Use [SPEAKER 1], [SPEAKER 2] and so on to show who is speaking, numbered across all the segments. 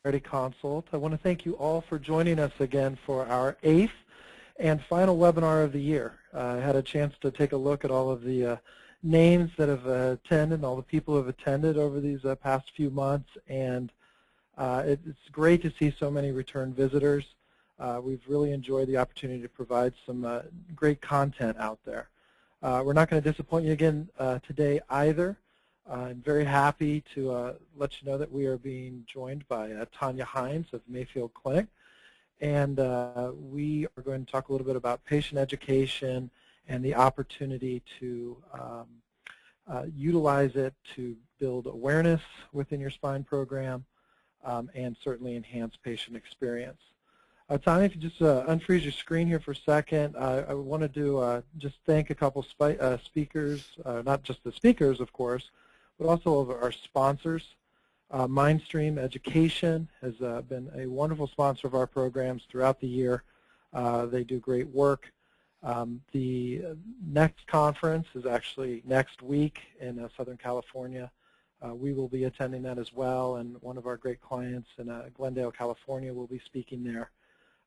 [SPEAKER 1] Chiari Consult. I want to thank you all for joining us again for our 8th and final webinar of the year. I had a chance to take a look at all of the names that have attended and all the people who have attended over these past few months, and it's great to see so many return visitors. We've really enjoyed the opportunity to provide some great content out there. We're not going to disappoint you again today either. I'm very happy to let you know that we are being joined by Tanya Hines of Mayfield Clinic, and we are going to talk a little bit about patient education and the opportunity to utilize it to build awareness within your spine program and certainly enhance patient experience. Tanya, if you just unfreeze your screen here for a second, I wanted to just thank a couple speakers, not just the speakers, of course, but also of our sponsors. Mindstream Education has been a wonderful sponsor of our programs throughout the year. They do great work. The next conference is actually next week in Southern California. We will be attending that as well, and one of our great clients in Glendale, California will be speaking there.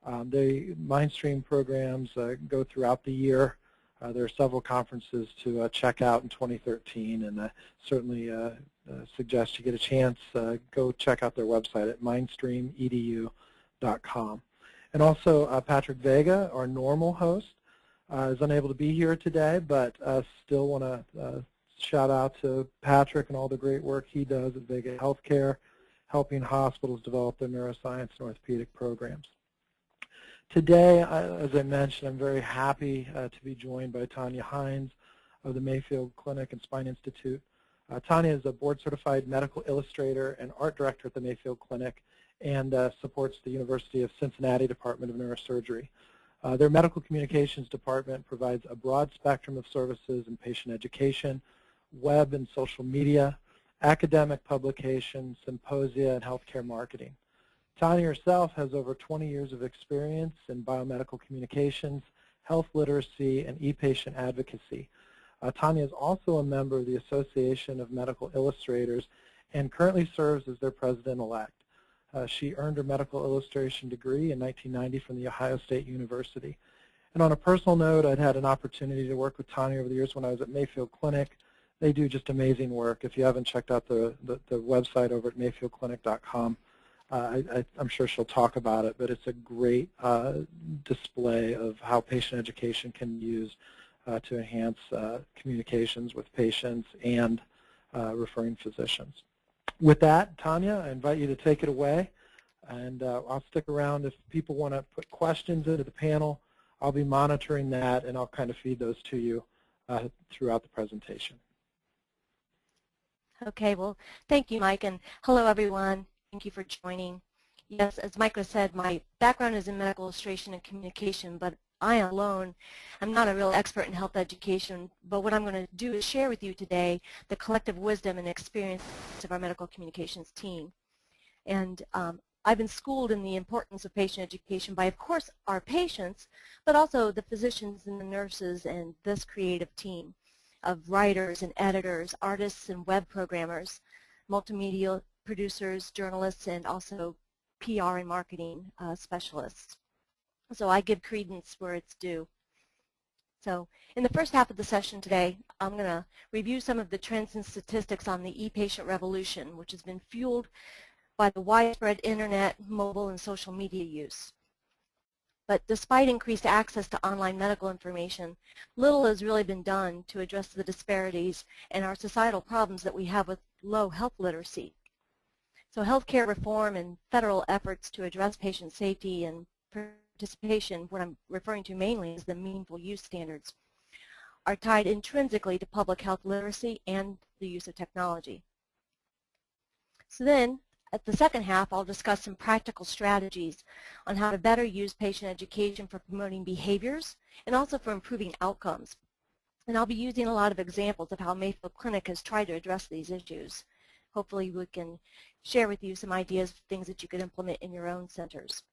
[SPEAKER 1] The Mindstream programs go throughout the year. There are several conferences to check out in 2013, and certainly suggest you get a chance, go check out their website at mindstreamedu.com. And also Patrick Vega, our normal host, is unable to be here today, but still want to shout out to Patrick and all the great work he does at Vega Healthcare, helping hospitals develop their neuroscience and orthopedic programs. Today, as I mentioned, I'm very happy to be joined by Tanya Hines of the Mayfield Clinic and Spine Institute. Tanya is a board-certified medical illustrator and art director at the Mayfield Clinic and supports the University of Cincinnati Department of Neurosurgery. Their medical communications department provides a broad spectrum of services in patient education, web and social media, academic publications, symposia, and healthcare marketing. Tanya herself has over 20 years of experience in biomedical communications, health literacy, and e-patient advocacy. Tanya is also a member of the Association of Medical Illustrators and currently serves as their president-elect. She earned her medical illustration degree in 1990 from the Ohio State University. And on a personal note, I'd had an opportunity to work with Tanya over the years when I was at Mayfield Clinic. They do just amazing work. If you haven't checked out the website over at mayfieldclinic.com, I'm sure she'll talk about it, but it's a great display of how patient education can be used to enhance communications with patients and referring physicians. With that, Tanya, I invite you to take it away, and I'll stick around if people want to put questions into the panel. I'll be monitoring that, and I'll kind of feed those to you throughout the presentation.
[SPEAKER 2] Okay, well, thank you, Mike, and hello, everyone. Thank you for joining. Yes, as Mike said, my background is in medical illustration and communication, but I alone am not a real expert in health education, but what I'm going to do is share with you today the collective wisdom and experience of our medical communications team. And I've been schooled in the importance of patient education by, of course, our patients, but also the physicians and the nurses and this creative team of writers and editors, artists and web programmers, multimedia producers, journalists, and also PR and marketing specialists. So I give credence where it's due. So in the first half of the session today, I'm going to review some of the trends and statistics on the e-patient revolution, which has been fueled by the widespread internet, mobile, and social media use. But despite increased access to online medical information, little has really been done to address the disparities and our societal problems that we have with low health literacy. So healthcare reform and federal efforts to address patient safety and participation, what I'm referring to mainly is the meaningful use standards, are tied intrinsically to public health literacy and the use of technology. So then, at the second half, I'll discuss some practical strategies on how to better use patient education for promoting behaviors and also for improving outcomes. And I'll be using a lot of examples of how Mayfield Clinic has tried to address these issues. Hopefully we can share with you some ideas of things that you could implement in your own centers.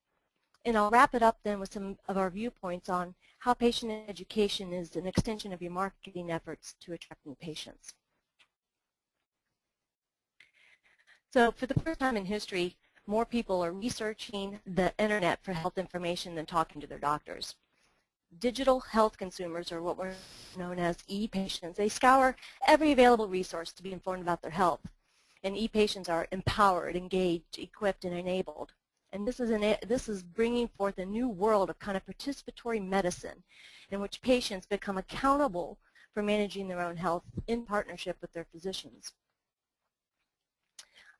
[SPEAKER 2] And I'll wrap it up then with some of our viewpoints on how patient education is an extension of your marketing efforts to attract new patients. So for the first time in history, more people are researching the internet for health information than talking to their doctors. Digital health consumers, or what we're known as e-patients, they scour every available resource to be informed about their health. And e-patients are empowered, engaged, equipped, and enabled. And this is bringing forth a new world of kind of participatory medicine in which patients become accountable for managing their own health in partnership with their physicians.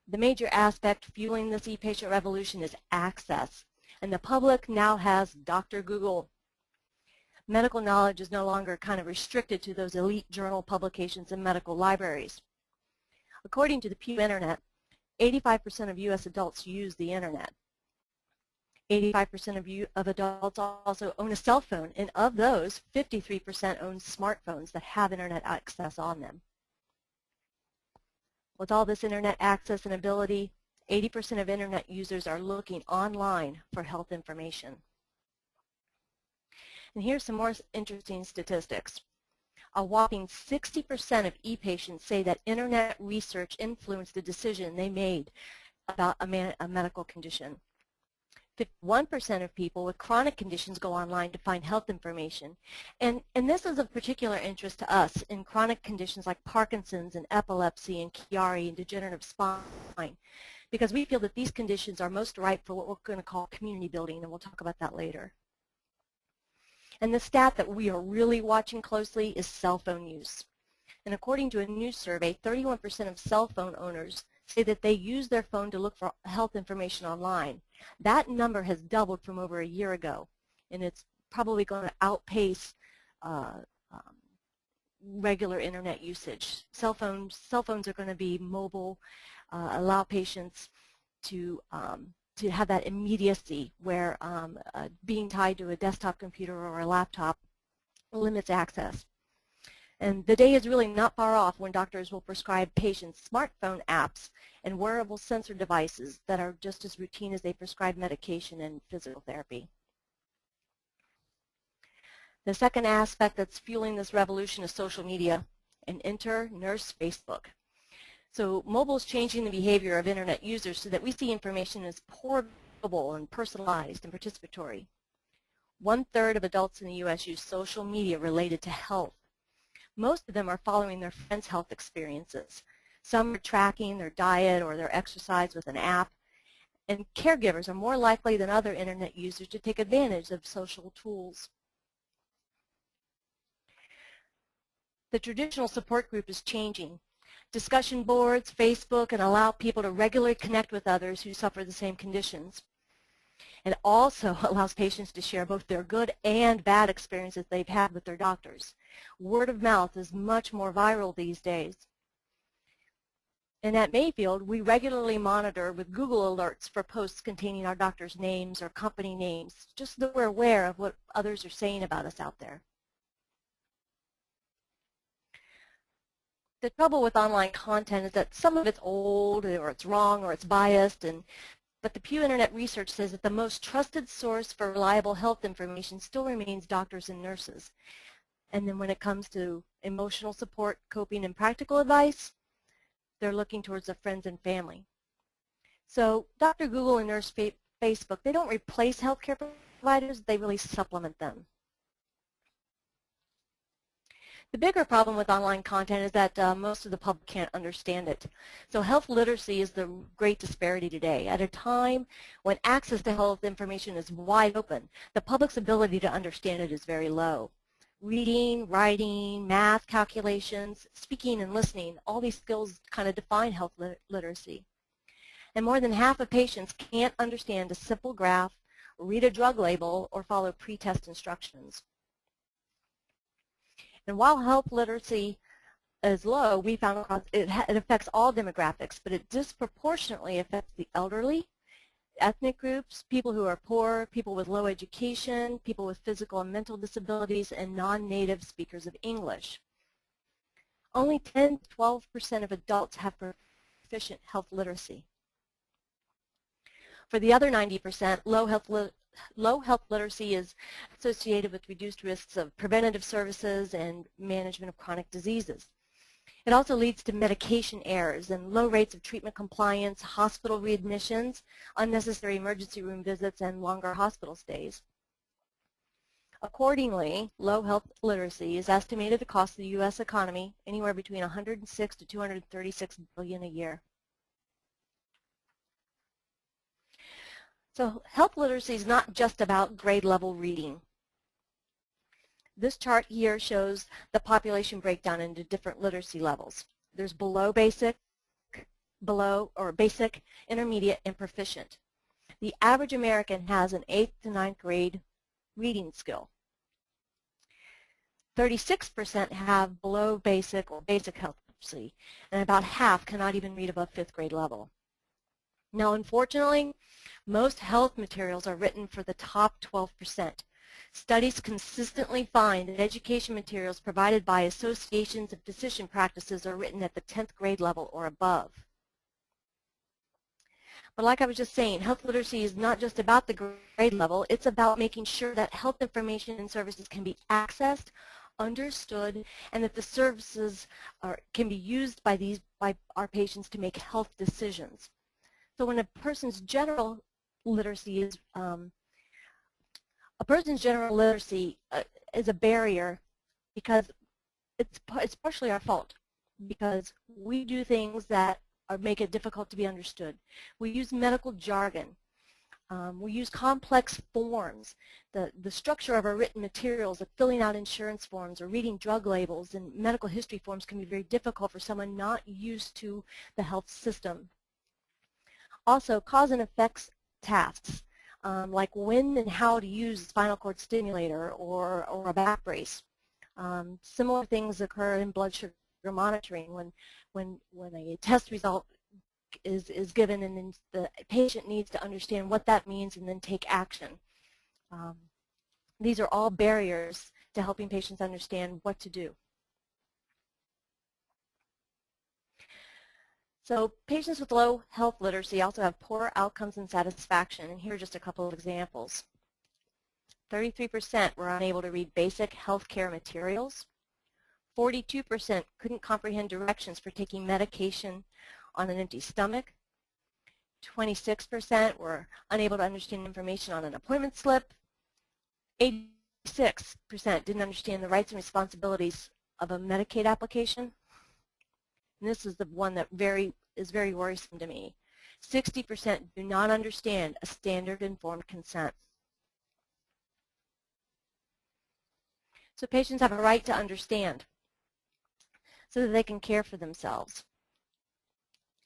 [SPEAKER 2] The major aspect fueling this e-patient revolution is access. And the public now has Dr. Google. Medical knowledge is no longer kind of restricted to those elite journal publications and medical libraries. According to the Pew Internet, 85% of U.S. adults use the Internet. 85% of adults also own a cell phone, and of those, 53% own smartphones that have Internet access on them. With all this Internet access and ability, 80% of Internet users are looking online for health information. And here's some more interesting statistics. A whopping 60% of e-patients say that Internet research influenced the decision they made about a medical condition. 51% of people with chronic conditions go online to find health information. And this is of particular interest to us in chronic conditions like Parkinson's and epilepsy and Chiari and degenerative spine, because we feel that these conditions are most ripe for what we're going to call community building, and we'll talk about that later. And the stat that we are really watching closely is cell phone use. And according to a new survey, 31% of cell phone owners say that they use their phone to look for health information online. That number has doubled from over a year ago, and it's probably going to outpace regular internet usage. Cell phones are going to be mobile, allow patients to have that immediacy where being tied to a desktop computer or a laptop limits access. And the day is really not far off when doctors will prescribe patients smartphone apps and wearable sensor devices that are just as routine as they prescribe medication and physical therapy. The second aspect that's fueling this revolution is social media, and enter nurse Facebook. So mobile is changing the behavior of internet users so that we see information as portable and personalized and participatory. 1/3 of adults in the U.S. use social media related to health. Most of them are following their friends' health experiences. Some are tracking their diet or their exercise with an app, and caregivers are more likely than other internet users to take advantage of social tools. The traditional support group is changing. Discussion boards, Facebook, and allow people to regularly connect with others who suffer the same conditions. It also allows patients to share both their good and bad experiences they've had with their doctors. Word of mouth is much more viral these days. And at Mayfield, we regularly monitor with Google alerts for posts containing our doctors' names or company names, just so that we're aware of what others are saying about us out there. The trouble with online content is that some of it's old, or it's wrong, or it's biased, but the Pew Internet research says that the most trusted source for reliable health information still remains doctors and nurses. And then when it comes to emotional support, coping, and practical advice, they're looking towards their friends and family. So Dr. Google and Nurse Facebook, they don't replace healthcare providers, they really supplement them. The bigger problem with online content is that most of the public can't understand it. So health literacy is the great disparity today. At a time when access to health information is wide open, the public's ability to understand it is very low. Reading, writing, math, calculations, speaking, and listening, all these skills kind of define health literacy. And more than half of patients can't understand a simple graph, read a drug label, or follow pre-test instructions. And while health literacy is low, we found it affects all demographics, but it disproportionately affects the elderly, ethnic groups, people who are poor, people with low education, people with physical and mental disabilities, and non-native speakers of English. Only 10 to 12% of adults have proficient health literacy. For the other 90%, low health literacy is associated with reduced risks of preventative services and management of chronic diseases. It also leads to medication errors and low rates of treatment compliance, hospital readmissions, unnecessary emergency room visits, and longer hospital stays. Accordingly, low health literacy is estimated to cost the U.S. economy anywhere between 106 to 236 billion a year. So health literacy is not just about grade level reading. This chart here shows the population breakdown into different literacy levels. There's basic, intermediate, and proficient. The average American has an 8th to 9th grade reading skill. 36% have below basic or basic health literacy, and about half cannot even read above 5th grade level. Now, unfortunately, most health materials are written for the top 12%. Studies consistently find that education materials provided by associations of physician practices are written at the 10th grade level or above. But like I was just saying, health literacy is not just about the grade level, it's about making sure that health information and services can be accessed, understood, and that the services can be used by our patients to make health decisions. So when a person's general literacy is is a barrier because it's partially our fault, because we do things that make it difficult to be understood. We use medical jargon. We use complex forms. The structure of our written materials, of filling out insurance forms or reading drug labels and medical history forms can be very difficult for someone not used to the health system. Also, cause and effects tasks, like when and how to use a spinal cord stimulator or a back brace. Similar things occur in blood sugar monitoring when a test result is given and then the patient needs to understand what that means and then take action. These are all barriers to helping patients understand what to do. So patients with low health literacy also have poor outcomes and satisfaction, and here are just a couple of examples. 33% were unable to read basic health care materials. 42% couldn't comprehend directions for taking medication on an empty stomach. 26% were unable to understand information on an appointment slip. 86% didn't understand the rights and responsibilities of a Medicaid application. And this is the one that is very worrisome to me. 60% do not understand a standard informed consent. So patients have a right to understand so that they can care for themselves.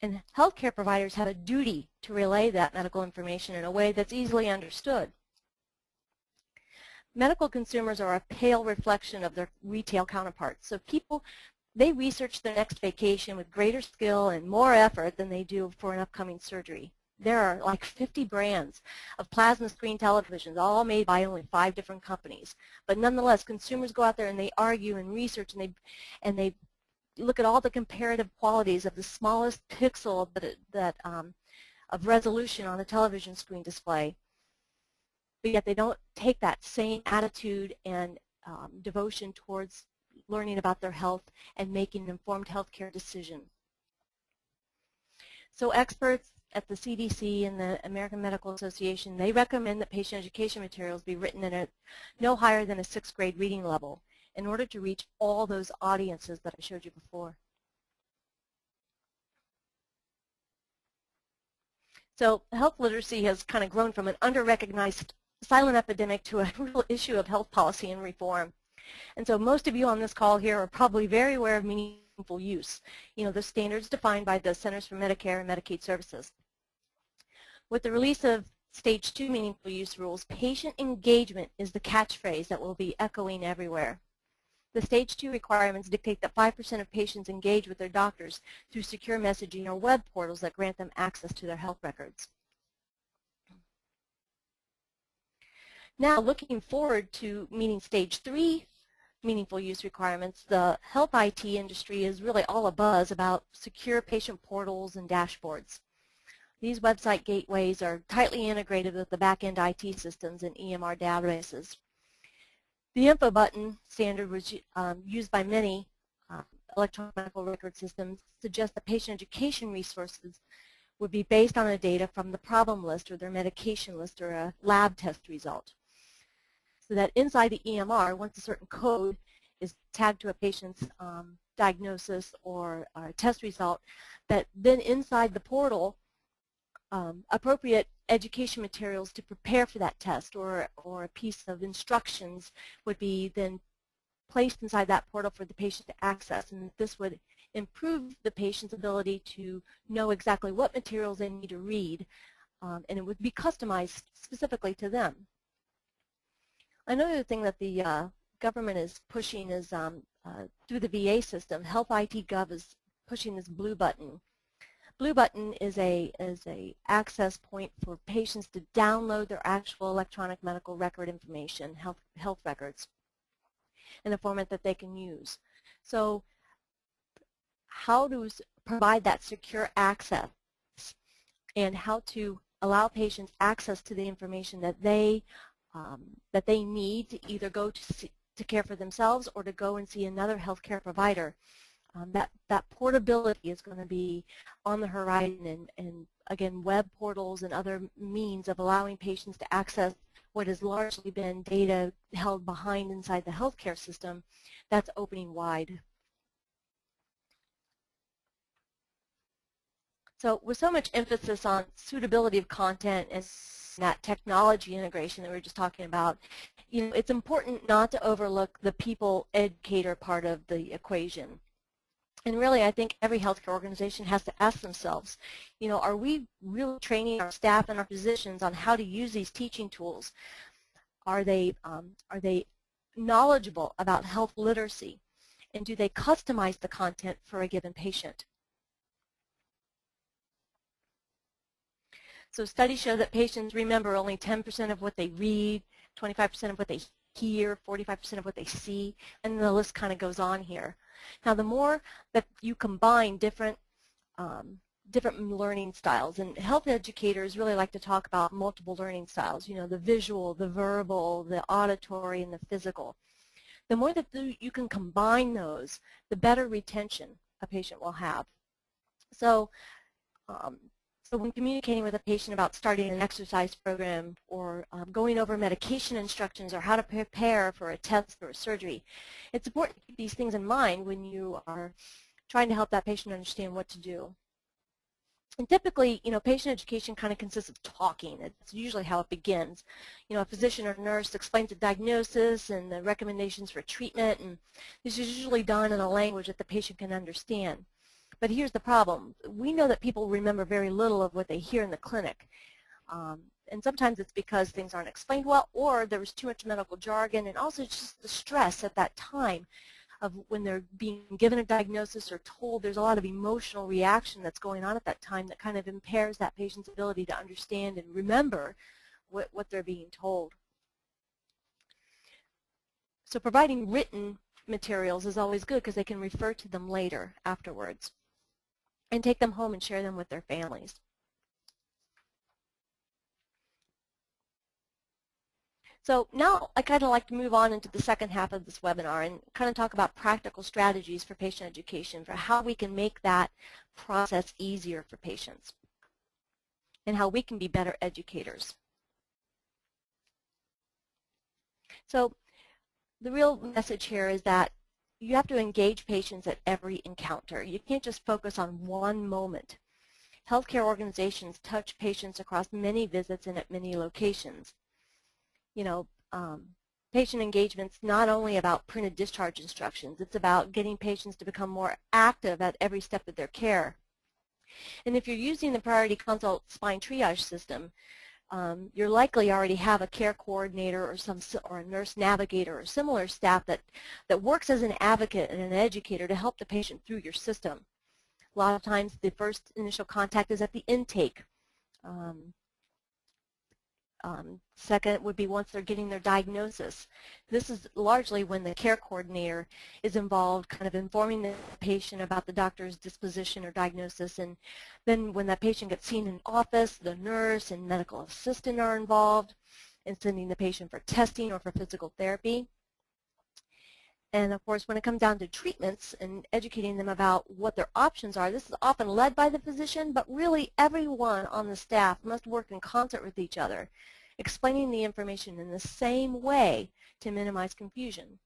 [SPEAKER 2] And healthcare providers have a duty to relay that medical information in a way that's easily understood. Medical consumers are a pale reflection of their retail counterparts. So people, they research their next vacation with greater skill and more effort than they do for an upcoming surgery. There are like 50 brands of plasma screen televisions, all made by only 5 different companies. But nonetheless, consumers go out there and they argue and research and they look at all the comparative qualities of the smallest pixel of resolution on a television screen display. But yet they don't take that same attitude and devotion towards learning about their health and making an informed healthcare decision. So experts at the CDC and the American Medical Association, they recommend that patient education materials be written at no higher than a 6th grade reading level in order to reach all those audiences that I showed you before. So health literacy has kind of grown from an under-recognized silent epidemic to a real issue of health policy and reform. And so most of you on this call here are probably very aware of meaningful use. You know, the standards defined by the Centers for Medicare and Medicaid Services. With the release of Stage 2 meaningful use rules, patient engagement is the catchphrase that will be echoing everywhere. The Stage 2 requirements dictate that 5% of patients engage with their doctors through secure messaging or web portals that grant them access to their health records. Now, looking forward to meeting Stage 3 meaningful use requirements, the health IT industry is really all abuzz about secure patient portals and dashboards. These website gateways are tightly integrated with the back-end IT systems and EMR databases. The info button standard was used by many electronic medical record systems suggest that patient education resources would be based on the data from the problem list or their medication list or a lab test result. So that inside the EMR, once a certain code is tagged to a patient's diagnosis or test result, that then inside the portal, appropriate education materials to prepare for that test or a piece of instructions would be then placed inside that portal for the patient to access, and this would improve the patient's ability to know exactly what materials they need to read, and it would be customized specifically to them. Another thing that the government is pushing is through the VA system. Health IT Gov is pushing this Blue Button. Blue Button is a access point for patients to download their actual electronic medical record information, health records, in a format that they can use. So how to provide that secure access and how to allow patients access to the information that they need to either go to care for themselves or to go and see another healthcare provider. That portability is going to be on the horizon, and again, web portals and other means of allowing patients to access what has largely been data held behind inside the healthcare system, that's opening wide. So with so much emphasis on suitability of content and that technology integration that we were just talking about, it's important not to overlook the people educator part of the equation. And really, I think every healthcare organization has to ask themselves, are we really training our staff and our physicians on how to use these teaching tools? Are they knowledgeable about health literacy? And do they customize the content for a given patient? So studies show that patients remember only 10% of what they read, 25% of what they hear, 45% of what they see, and the list kind of goes on here. Now, the more that you combine different learning styles, and health educators really like to talk about multiple learning styles, the visual, the verbal, the auditory, and the physical. The more that you can combine those, the better retention a patient will have. So when communicating with a patient about starting an exercise program or going over medication instructions or how to prepare for a test or a surgery, it's important to keep these things in mind when you are trying to help that patient understand what to do. And typically, patient education kind of consists of talking. It's usually how it begins. A physician or nurse explains the diagnosis and the recommendations for treatment, and this is usually done in a language that the patient can understand. But here's the problem. We know that people remember very little of what they hear in the clinic. And sometimes it's because things aren't explained well, or there was too much medical jargon, and also just the stress at that time of when they're being given a diagnosis or told. There's a lot of emotional reaction that's going on at that time that kind of impairs that patient's ability to understand and remember what they're being told. So providing written materials is always good because they can refer to them later afterwards and take them home and share them with their families. So now I kind of like to move on into the second half of this webinar and kind of talk about practical strategies for patient education, for how we can make that process easier for patients and how we can be better educators. So the real message here is that you have to engage patients at every encounter. You can't just focus on one moment. Healthcare organizations touch patients across many visits and at many locations. Patient engagement's not only about printed discharge instructions, it's about getting patients to become more active at every step of their care. And if you're using the Priority Consult spine triage system, you're likely already have a care coordinator or a nurse navigator or similar staff that works as an advocate and an educator to help the patient through your system. A lot of times the first initial contact is at the intake. Second would be once they're getting their diagnosis. This is largely when the care coordinator is involved, kind of informing the patient about the doctor's disposition or diagnosis, and then when that patient gets seen in office, the nurse and medical assistant are involved in sending the patient for testing or for physical therapy. And of course, when it comes down to treatments and educating them about what their options are, this is often led by the physician, but really everyone on the staff must work in concert with each other, explaining the information in the same way to minimize confusion.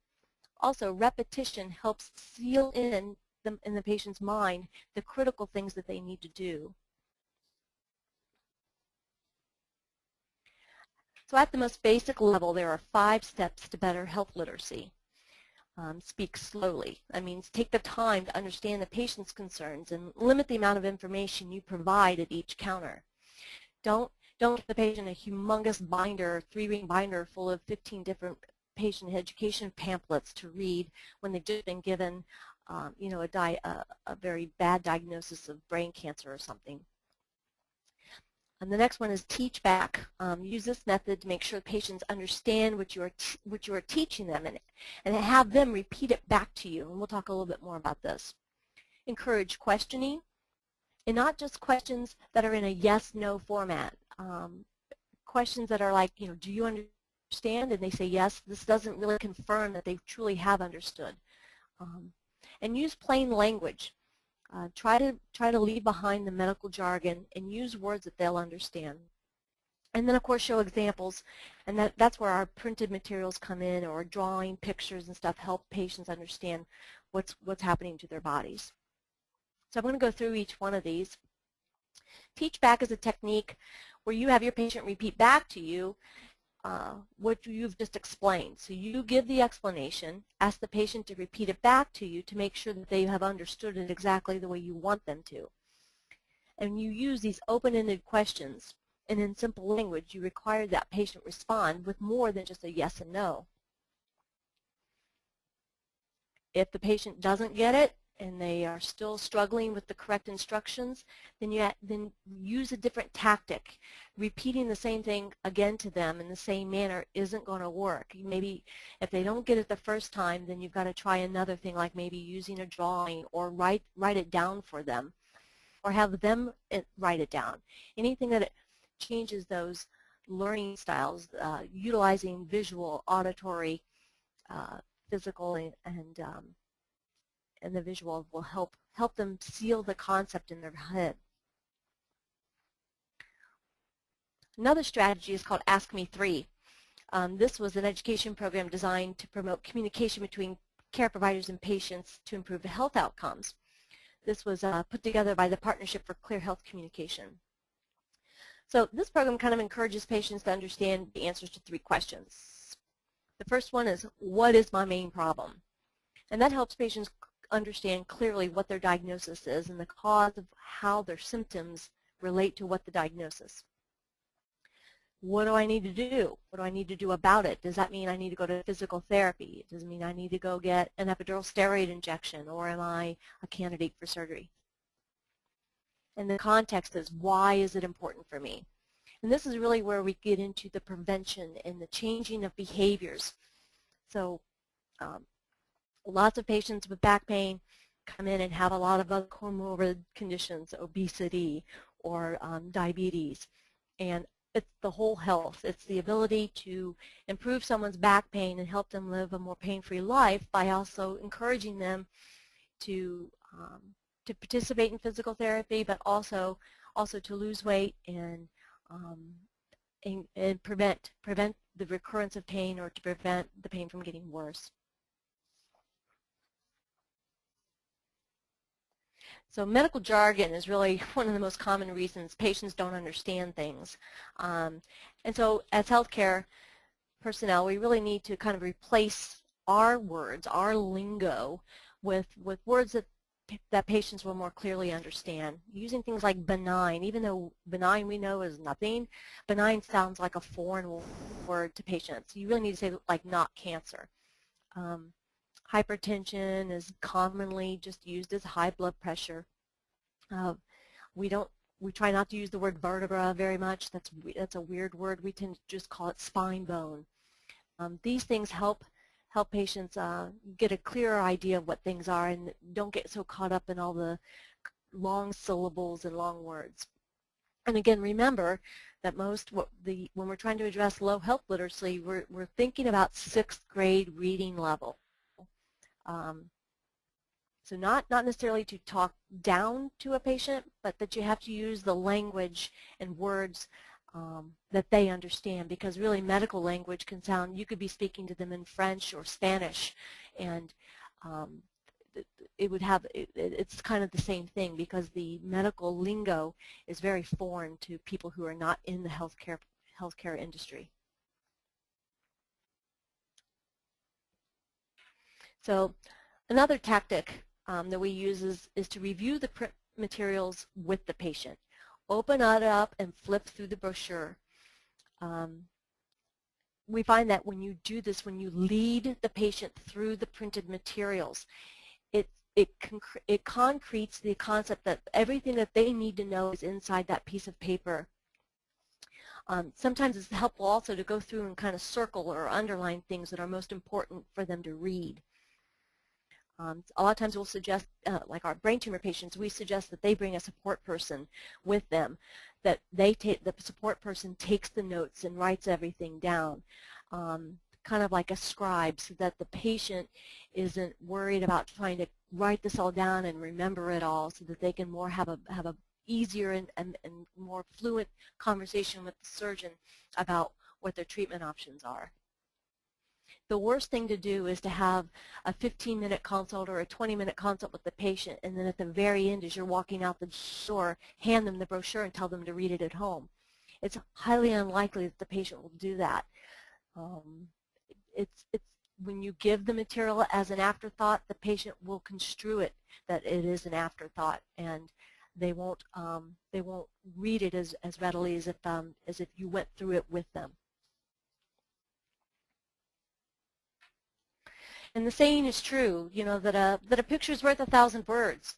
[SPEAKER 2] Also, repetition helps seal in the patient's mind the critical things that they need to do. So at the most basic level, there are 5 steps to better health literacy. Speak slowly. That means take the time to understand the patient's concerns and limit the amount of information you provide at each counter. Don't give the patient a humongous binder, 3-ring binder full of 15 different patient education pamphlets to read when they've just been given you know, a very bad diagnosis of brain cancer or something. And the next one is teach back. Use this method to make sure patients understand what you are teaching them and have them repeat it back to you. And we'll talk a little bit more about this. Encourage questioning, and not just questions that are in a yes-no format. Questions that are like, you know, do you understand? And they say yes. This doesn't really confirm that they truly have understood. And use plain language. Try to leave behind the medical jargon and use words that they'll understand. And then, of course, show examples, and that's where our printed materials come in, or drawing pictures and stuff help patients understand what's happening to their bodies. So I'm going to go through each one of these. Teach back is a technique where you have your patient repeat back to you what you've just explained. So you give the explanation, ask the patient to repeat it back to you to make sure that they have understood it exactly the way you want them to. And you use these open-ended questions, and in simple language you require that patient respond with more than just a yes and no. If the patient doesn't get it and they are still struggling with the correct instructions, then use a different tactic. Repeating the same thing again to them in the same manner isn't going to work. Maybe if they don't get it the first time, then you've got to try another thing, like maybe using a drawing, or write it down for them, or have them write it down. Anything that changes those learning styles, utilizing visual, auditory, physical, and the visual will help them seal the concept in their head. Another strategy is called Ask Me 3. This was an education program designed to promote communication between care providers and patients to improve the health outcomes. This was put together by the Partnership for Clear Health Communication. So this program kind of encourages patients to understand the answers to 3 questions. The first one is, what is my main problem? And that helps patients understand clearly what their diagnosis is and the cause of how their symptoms relate to what the diagnosis. What do I need to do? What do I need to do about it? Does that mean I need to go to physical therapy? Does it mean I need to go get an epidural steroid injection, or am I a candidate for surgery? And the context is, why is it important for me? And this is really where we get into the prevention and the changing of behaviors. So lots of patients with back pain come in and have a lot of other comorbid conditions, obesity or diabetes, and it's the whole health. It's the ability to improve someone's back pain and help them live a more pain-free life by also encouraging them to participate in physical therapy, but also to lose weight and prevent the recurrence of pain, or to prevent the pain from getting worse. So medical jargon is really one of the most common reasons patients don't understand things. And so as healthcare personnel, we really need to kind of replace our words, our lingo, with words that patients will more clearly understand. Using things like benign, even though benign we know is nothing, benign sounds like a foreign word to patients. You really need to say like not cancer. Hypertension is commonly just used as high blood pressure. We try not to use the word vertebra very much. That's a weird word. We tend to just call it spine bone. These things help patients get a clearer idea of what things are and don't get so caught up in all the long syllables and long words. And again, remember that when we're trying to address low health literacy, we're thinking about 6th grade reading level. So not necessarily to talk down to a patient, but that you have to use the language and words that they understand, because really medical language can sound, you could be speaking to them in French or Spanish, and it's kind of the same thing, because the medical lingo is very foreign to people who are not in the healthcare industry. So another tactic that we use is to review the print materials with the patient. Open it up and flip through the brochure. We find that when you do this, when you lead the patient through the printed materials, it concretes the concept that everything that they need to know is inside that piece of paper. Sometimes it's helpful also to go through and kind of circle or underline things that are most important for them to read. A lot of times we'll suggest, like our brain tumor patients, we suggest that they bring a support person with them, that the support person takes the notes and writes everything down, kind of like a scribe, so that the patient isn't worried about trying to write this all down and remember it all, so that they can more have a easier and more fluent conversation with the surgeon about what their treatment options are. The worst thing to do is to have a 15-minute consult or a 20-minute consult with the patient, and then at the very end, as you're walking out the door, hand them the brochure and tell them to read it at home. It's highly unlikely that the patient will do that. It's when you give the material as an afterthought, the patient will construe it that it is an afterthought, and they won't read it as readily as if you went through it with them. And the saying is true, you know, that a picture is worth 1,000 words.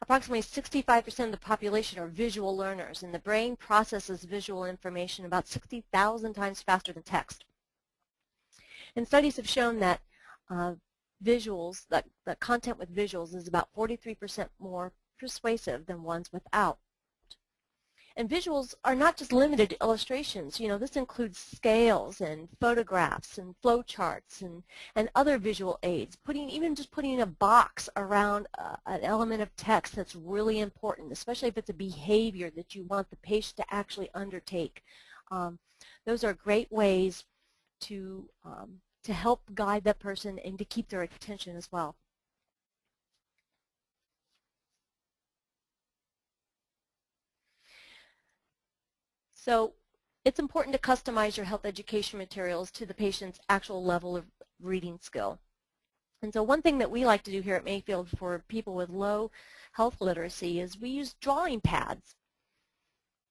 [SPEAKER 2] Approximately 65% of the population are visual learners, and the brain processes visual information about 60,000 times faster than text. And studies have shown that visuals, that content with visuals is about 43% more persuasive than ones without. And visuals are not just limited to illustrations. You know, this includes scales and photographs and flowcharts and other visual aids. Even just putting a box around an element of text that's really important, especially if it's a behavior that you want the patient to actually undertake. Those are great ways to help guide that person and to keep their attention as well. So it's important to customize your health education materials to the patient's actual level of reading skill. And so one thing that we like to do here at Mayfield for people with low health literacy is we use drawing pads.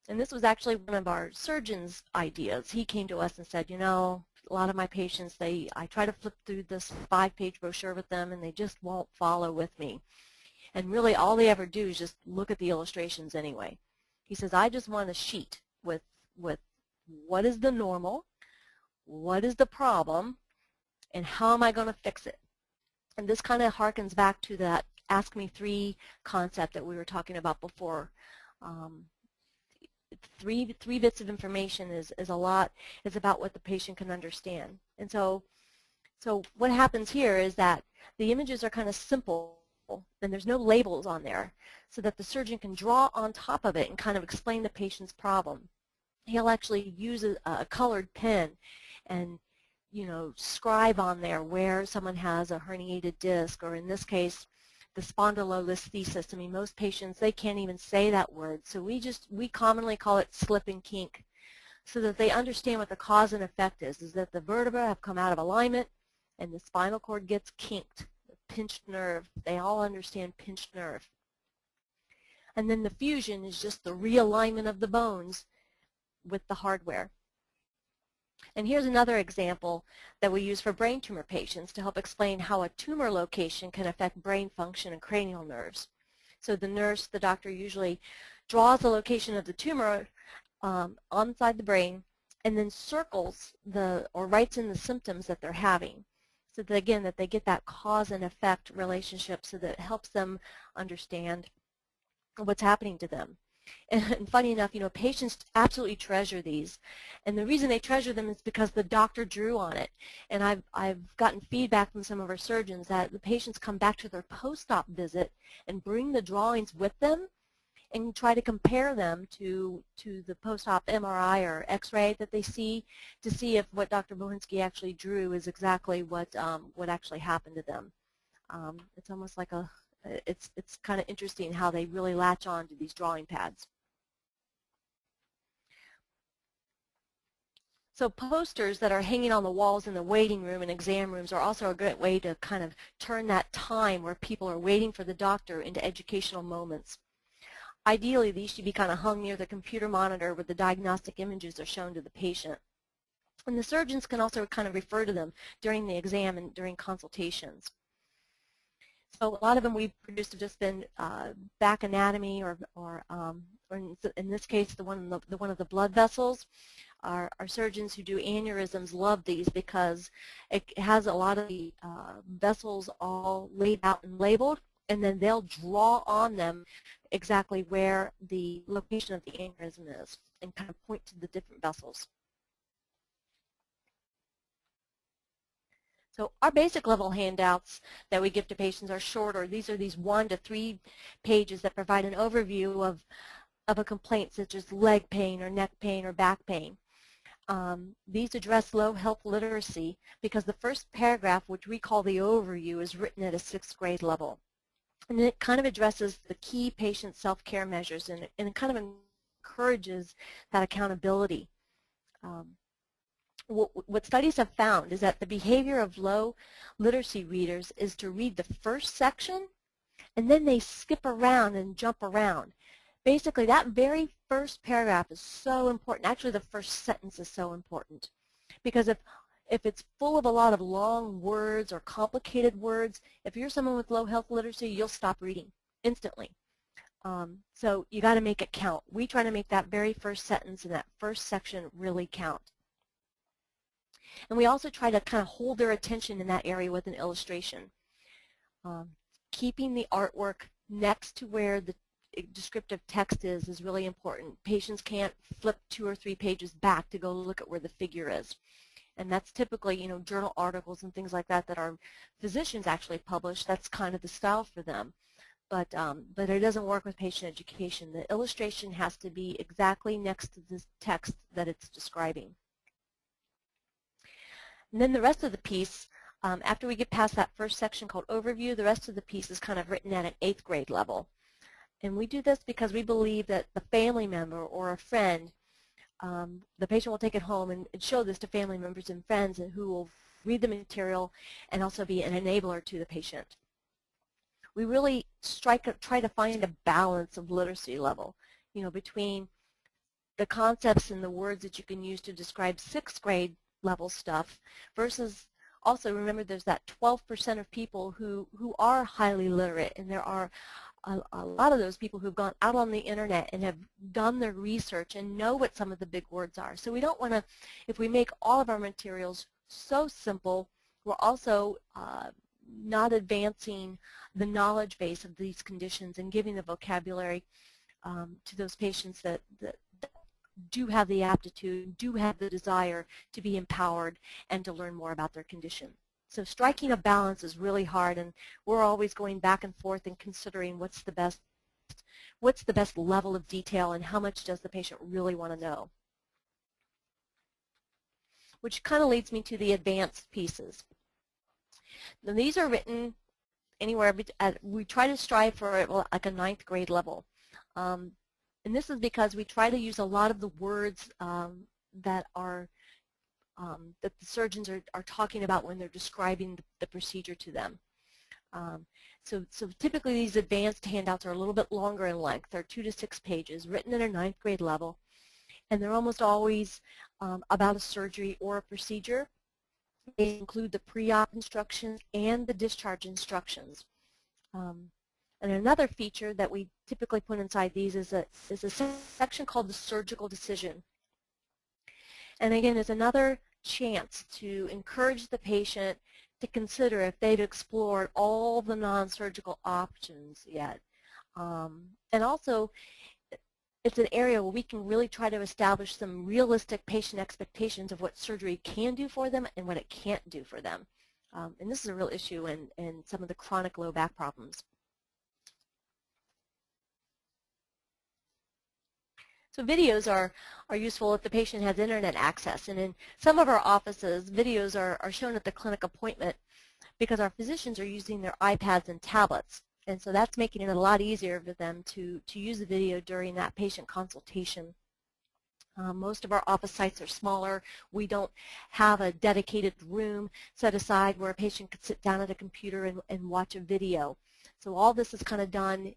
[SPEAKER 2] And this was actually one of our surgeon's ideas. He came to us and said, you know, a lot of my patients, I try to flip through this 5-page brochure with them and they just won't follow with me. And really all they ever do is just look at the illustrations anyway. He says, I just want a sheet with what is the normal, what is the problem, and how am I going to fix it. And this kind of harkens back to that Ask Me 3 concept that we were talking about before. Three bits of information is a lot. It's about what the patient can understand. And so what happens here is that the images are kind of simple, and there's no labels on there, so that the surgeon can draw on top of it and kind of explain the patient's problem. He'll actually use a colored pen and, you know, scribe on there where someone has a herniated disc, or in this case, the spondylolisthesis. I mean, most patients, they can't even say that word, so we commonly call it slip and kink, so that they understand what the cause and effect is that the vertebrae have come out of alignment and the spinal cord gets kinked, pinched nerve. They all understand pinched nerve. And then the fusion is just the realignment of the bones with the hardware. And here's another example that we use for brain tumor patients to help explain how a tumor location can affect brain function and cranial nerves. So the doctor usually draws the location of the tumor inside the brain and then circles or writes in the symptoms that they're having. So that, again, that they get that cause and effect relationship, so that it helps them understand what's happening to them. And funny enough, patients absolutely treasure these. And the reason they treasure them is because the doctor drew on it. And I've gotten feedback from some of our surgeons that the patients come back to their post-op visit and bring the drawings with them and try to compare them to the post-op MRI or X-ray that they see to see if what Dr. Bohinski actually drew is exactly what actually happened to them. It's almost like it's kind of interesting how they really latch on to these drawing pads. So posters that are hanging on the walls in the waiting room and exam rooms are also a great way to kind of turn that time where people are waiting for the doctor into educational moments. Ideally, these should be kind of hung near the computer monitor where the diagnostic images are shown to the patient. And the surgeons can also kind of refer to them during the exam and during consultations. So a lot of them we've produced have just been back anatomy or in this case, the one of the blood vessels. Our surgeons who do aneurysms love these because it has a lot of the vessels all laid out and labeled, and then they'll draw on them exactly where the location of the aneurysm is and kind of point to the different vessels. So our basic level handouts that we give to patients are shorter. These are these 1 to 3 pages that provide an overview of a complaint such as leg pain or neck pain or back pain. These address low health literacy because the first paragraph, which we call the overview, is written at a 6th grade level. And it kind of addresses the key patient self-care measures and it kind of encourages that accountability. What studies have found is that the behavior of low literacy readers is to read the first section and then they skip around and jump around. Basically, that very first paragraph is so important. Actually, the first sentence is so important because if it's full of a lot of long words or complicated words, if you're someone with low health literacy, you'll stop reading instantly. So you got to make it count. We try to make that very first sentence and that first section really count. And we also try to kind of hold their attention in that area with an illustration. Keeping the artwork next to where the descriptive text is really important. Patients can't flip 2 or 3 pages back to go look at where the figure is. And that's typically, journal articles and things like that that our physicians actually publish. That's kind of the style for them. But it doesn't work with patient education. The illustration has to be exactly next to the text that it's describing. And then the rest of the piece, after we get past that first section called overview, the rest of the piece is kind of written at an 8th grade level. And we do this because we believe that the family member or a friend, the patient will take it home and show this to family members and friends and who will read the material and also be an enabler to the patient. We really try to find a balance of literacy level, between the concepts and the words that you can use to describe 6th grade level stuff versus also remember there's that 12% of people who are highly literate, and there are a lot of those people who've gone out on the internet and have done their research and know what some of the big words are. So we don't want to, if we make all of our materials so simple, we're also not advancing the knowledge base of these conditions and giving the vocabulary to those patients that do have the aptitude, do have the desire to be empowered and to learn more about their condition. So striking a balance is really hard, and we're always going back and forth and considering what's the best level of detail and how much does the patient really want to know. Which kind of leads me to the advanced pieces. Now these are written anywhere, we try to strive for like a 9th grade level. And this is because we try to use a lot of the words that the surgeons are talking about when they're describing the procedure to them. So typically these advanced handouts are a little bit longer in length. They're 2 to 6 pages, written at a 9th grade level, and they're almost always about a surgery or a procedure. They include the pre-op instructions and the discharge instructions. And another feature that we typically put inside these is a section called the surgical decision. And again, it's another chance to encourage the patient to consider if they've explored all the non-surgical options yet. And also, it's an area where we can really try to establish some realistic patient expectations of what surgery can do for them and what it can't do for them. And this is a real issue in some of the chronic low back problems. So videos are useful if the patient has internet access. And in some of our offices, videos are shown at the clinic appointment because our physicians are using their iPads and tablets. And so that's making it a lot easier for them to use the video during that patient consultation. Most of our office sites are smaller. We don't have a dedicated room set aside where a patient could sit down at a computer and watch a video. So all this is kind of done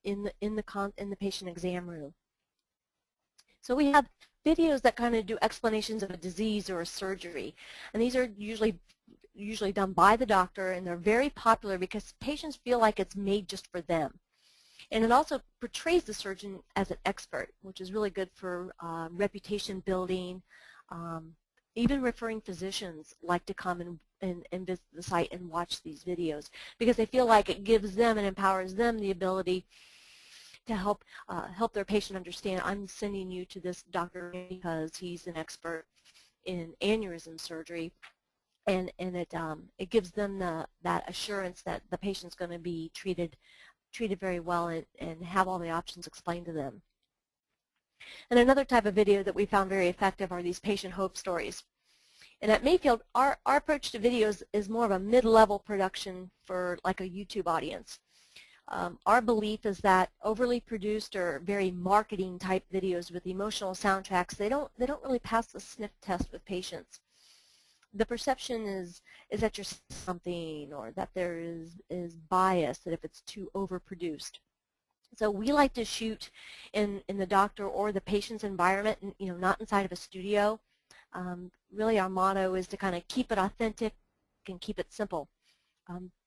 [SPEAKER 2] in the patient exam room. So we have videos that kind of do explanations of a disease or a surgery, and these are usually done by the doctor, and they're very popular because patients feel like it's made just for them. And it also portrays the surgeon as an expert, which is really good for reputation building. Even referring physicians like to come and visit the site and watch these videos because they feel like it gives them and empowers them the ability to help their patient understand, I'm sending you to this doctor because he's an expert in aneurysm surgery, and it gives them that assurance that the patient's going to be treated very well and have all the options explained to them. And another type of video that we found very effective are these patient hope stories. And at Mayfield, our approach to videos is more of a mid-level production for like a YouTube audience. Our belief is that overly produced or very marketing type videos with emotional soundtracks, they don't really pass the sniff test with patients. The perception is that you're something, or that there is bias, that if it's too overproduced. So we like to shoot in the doctor or the patient's environment, not inside of a studio. Really our motto is to kind of keep it authentic and keep it simple.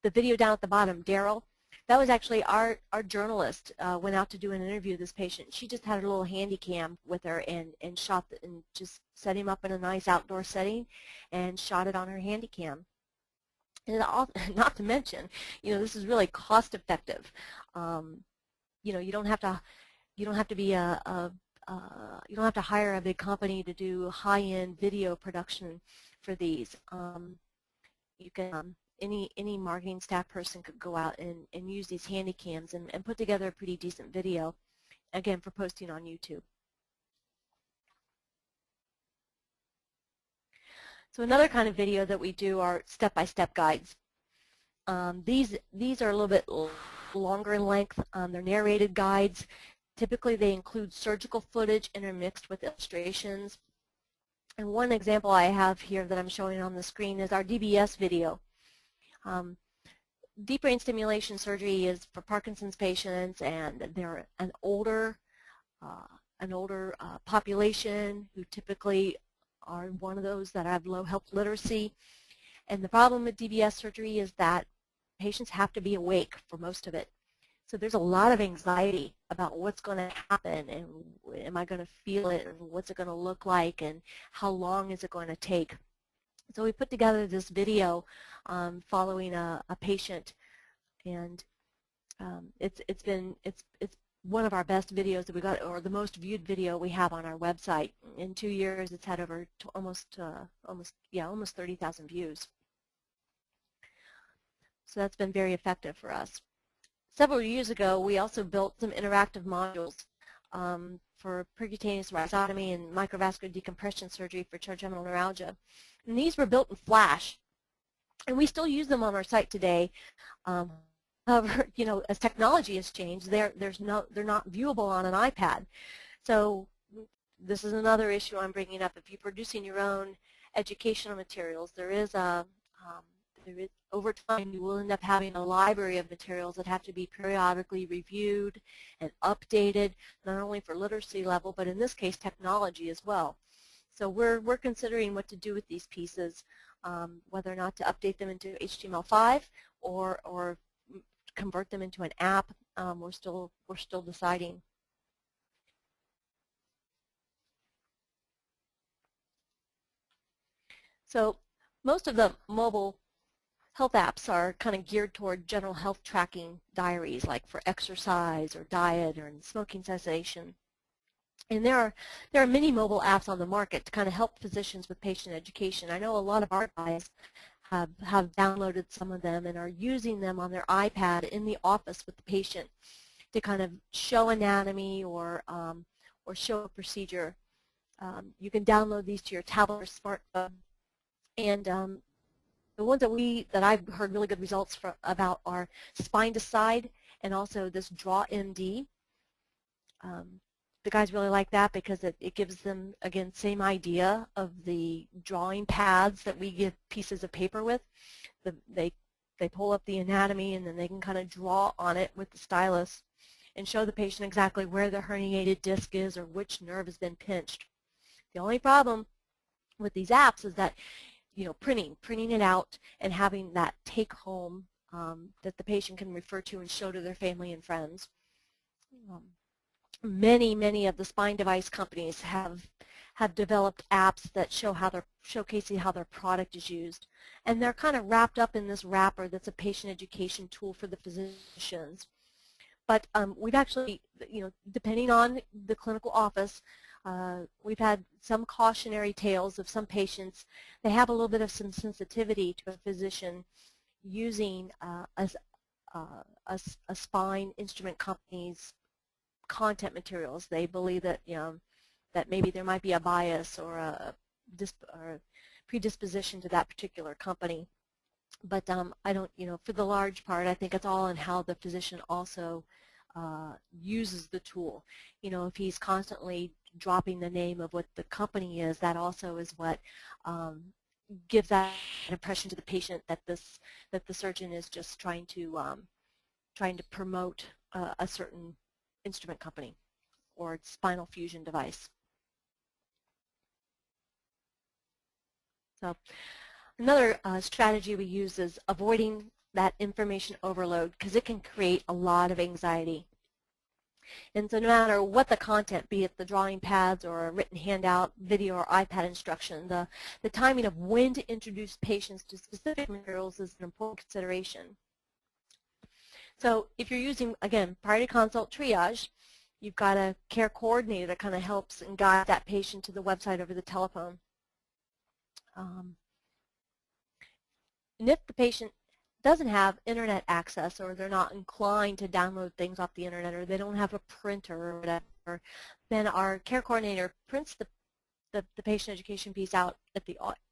[SPEAKER 2] The video down at the bottom, Daryl, that was actually our journalist went out to do an interview of this patient. She just had a little handy cam with her and shot and just set him up in a nice outdoor setting and shot it on her handy cam. And not to mention, this is really cost effective. You don't have to be you don't have to hire a big company to do high-end video production for these. You can any marketing staff person could go out and use these handy cams and put together a pretty decent video, again, for posting on YouTube. So another kind of video that we do are step-by-step guides. These are a little bit longer in length. They're narrated guides. Typically they include surgical footage intermixed with illustrations. And one example I have here that I'm showing on the screen is our DBS video. Deep brain stimulation surgery is for Parkinson's patients, and they're an older population who typically are one of those that have low health literacy. And the problem with DBS surgery is that patients have to be awake for most of it. So there's a lot of anxiety about what's going to happen, and am I going to feel it, and what's it going to look like, and how long is it going to take. So we put together this video following a patient, and it's one of our best videos that we got, or the most viewed video we have on our website. In 2 years, it's had over almost 30,000 views. So that's been very effective for us. Several years ago, we also built some interactive modules for percutaneous rhizotomy and microvascular decompression surgery for trigeminal neuralgia. And these were built in Flash, and we still use them on our site today. However, as technology has changed, they're not viewable on an iPad. So this is another issue I'm bringing up. If you're producing your own educational materials, over time you will end up having a library of materials that have to be periodically reviewed and updated, not only for literacy level, but in this case technology as well. So we're considering what to do with these pieces, whether or not to update them into HTML5 or convert them into an app. We're still deciding. So most of the mobile health apps are kind of geared toward general health tracking diaries, like for exercise or diet or smoking cessation. And there are many mobile apps on the market to kind of help physicians with patient education. I know a lot of our guys have downloaded some of them and are using them on their iPad in the office with the patient to kind of show anatomy or show a procedure. You can download these to your tablet or smartphone. And the ones that I've heard really good results about are Spine to Side and also this Draw MD. The guys really like that because it gives them, again, same idea of the drawing pads that we give pieces of paper with. They pull up the anatomy and then they can kind of draw on it with the stylus and show the patient exactly where the herniated disc is or which nerve has been pinched. The only problem with these apps is that, you know, printing it out and having that take home that the patient can refer to and show to their family and friends. Many of the spine device companies have developed apps that show how they're showcasing how their product is used, and they're kind of wrapped up in this wrapper that's a patient education tool for the physicians. But we've actually, you know, depending on the clinical office, we've had some cautionary tales of some patients. They have a little bit of some sensitivity to a physician using a spine instrument company's content materials. They believe that, you know, that maybe there might be a bias or a predisposition to that particular company. But I don't, you know, for the large part, I think it's all in how the physician also uses the tool. You know, if he's constantly dropping the name of what the company is, that also is what gives that impression to the patient that the surgeon is just trying to promote a certain instrument company or spinal fusion device. So another strategy we use is avoiding that information overload, because it can create a lot of anxiety. And so no matter what the content, be it the drawing pads or a written handout, video or iPad instruction, the timing of when to introduce patients to specific materials is an important consideration. So if you're using, again, priority consult triage, you've got a care coordinator that kind of helps and guides that patient to the website over the telephone. And if the patient doesn't have internet access, or they're not inclined to download things off the internet, or they don't have a printer or whatever, then our care coordinator prints the patient education piece out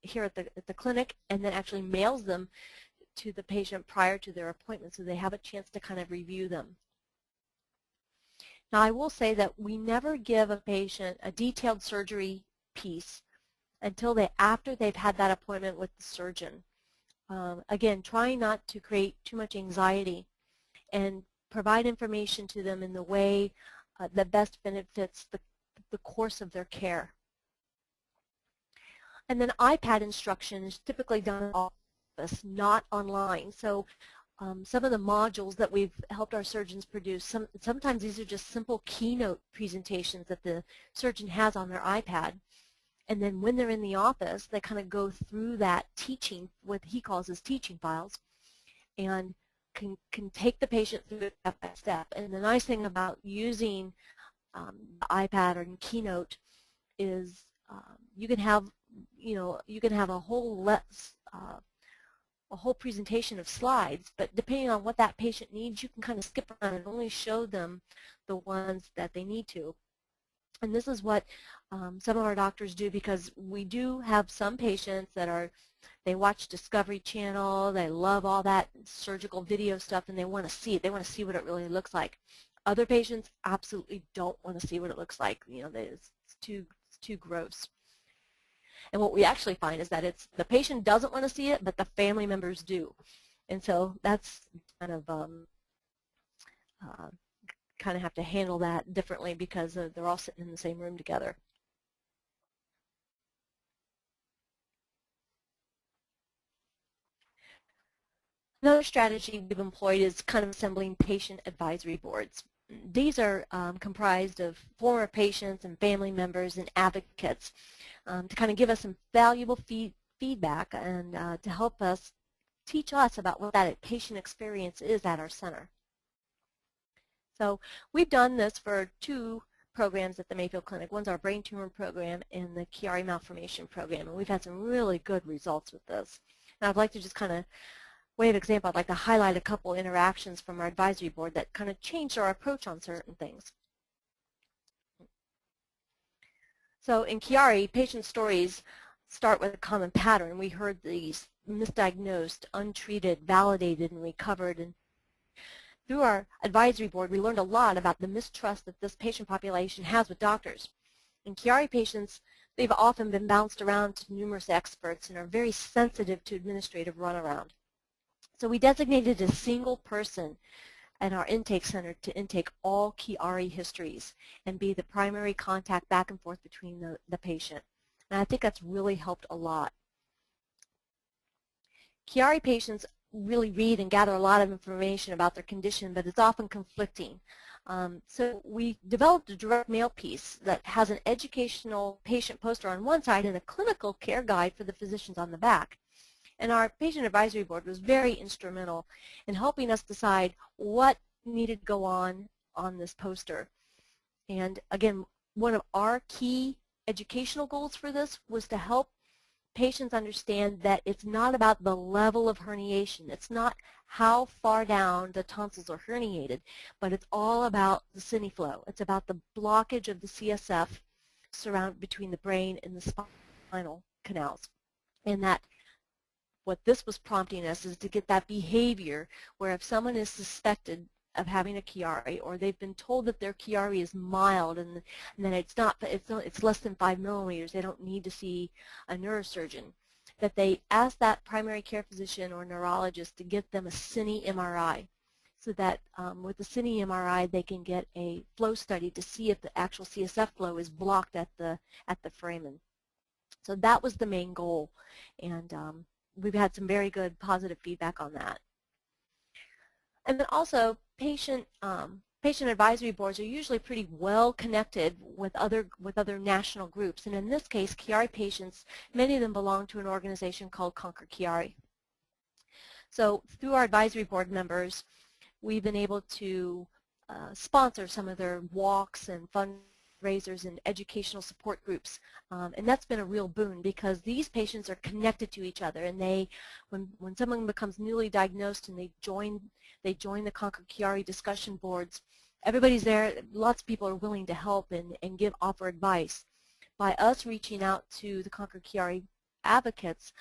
[SPEAKER 2] here at the clinic, and then actually mails them to the patient prior to their appointment so they have a chance to kind of review them. Now I will say that we never give a patient a detailed surgery piece until after they've had that appointment with the surgeon. Again, trying not to create too much anxiety and provide information to them in the way that best benefits the course of their care. And then iPad instruction is typically done in office, not online. So some of the modules that we've helped our surgeons produce, sometimes these are just simple keynote presentations that the surgeon has on their iPad. And then when they're in the office, they kind of go through that teaching, what he calls his teaching files, and can take the patient through it step by step. And the nice thing about using the iPad or Keynote is you can have, you know, a whole presentation of slides, but depending on what that patient needs, you can kind of skip around and only show them the ones that they need to. And this is what some of our doctors do, because we do have some patients that they watch Discovery Channel, they love all that surgical video stuff, and they want to see it. They want to see what it really looks like. Other patients absolutely don't want to see what it looks like. You know, it's too gross. And what we actually find is that the patient doesn't want to see it, but the family members do. And so that's kind of have to handle that differently, because they're all sitting in the same room together. Another strategy we've employed is kind of assembling patient advisory boards. These are comprised of former patients and family members and advocates to kind of give us some valuable feedback and to help us teach us about what that patient experience is at our center. So we've done this for 2 programs at the Mayfield Clinic. One's our brain tumor program and the Chiari malformation program, and we've had some really good results with this. And I'd like to just kind of, way of example, I'd like to highlight a couple interactions from our advisory board that kind of changed our approach on certain things. So in Chiari, patient stories start with a common pattern. We heard these misdiagnosed, untreated, validated, and recovered. And through our advisory board, we learned a lot about the mistrust that this patient population has with doctors. In Chiari patients, they've often been bounced around to numerous experts and are very sensitive to administrative runaround. So we designated a single person at our intake center to intake all Chiari histories and be the primary contact back and forth between the patient. And I think that's really helped a lot. Chiari patients really read and gather a lot of information about their condition, but it's often conflicting. So we developed a direct mail piece that has an educational patient poster on one side and a clinical care guide for the physicians on the back. And our patient advisory board was very instrumental in helping us decide what needed to go on this poster. And again, one of our key educational goals for this was to help patients understand that it's not about the level of herniation. It's not how far down the tonsils are herniated, but it's all about the cine flow. It's about the blockage of the CSF between the brain and the spinal canals. And that what this was prompting us is to get that behavior where if someone is suspected of having a Chiari, or they've been told that their Chiari is mild and then it's less than 5 millimeters, they don't need to see a neurosurgeon, that they ask that primary care physician or neurologist to get them a cine MRI, so that with the cine MRI they can get a flow study to see if the actual CSF flow is blocked at the foramen. So that was the main goal, and we've had some very good positive feedback on that. And then also, patient advisory boards are usually pretty well connected with other national groups. And in this case, Chiari patients, many of them belong to an organization called Conquer Chiari. So through our advisory board members, we've been able to sponsor some of their walks and fundraisers and educational support groups, and that's been a real boon because these patients are connected to each other, and when someone becomes newly diagnosed and they join the Conquer Chiari discussion boards, everybody's there. Lots of people are willing to help and offer advice. By us reaching out to the Conquer Chiari advocates,